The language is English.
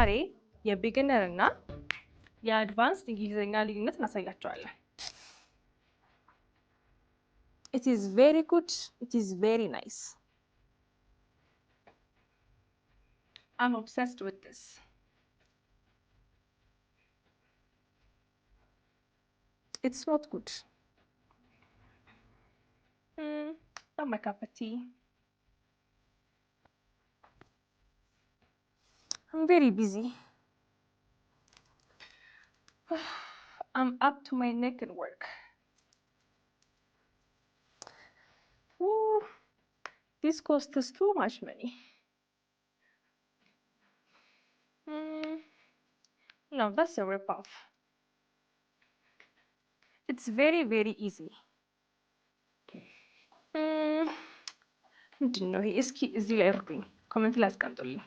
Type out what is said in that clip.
ዛሬ የቢግነር እና የአድቫንስድ እንግሊዝኛ ልዩነት እናሳያቸዋለን። It is very good. It is very nice. I'm obsessed with this. It's not good. Not my cup of tea. I'm very busy. I'm up to my neck in work. Ooh, this costs us too much money. No, that's a rip-off. It's very, very easy. ምንድን ነው ይሄ? እስኪ እዚህ ላይ እርዱኝ፣ ኮሜንት ላይ አስቀምጡልኝ።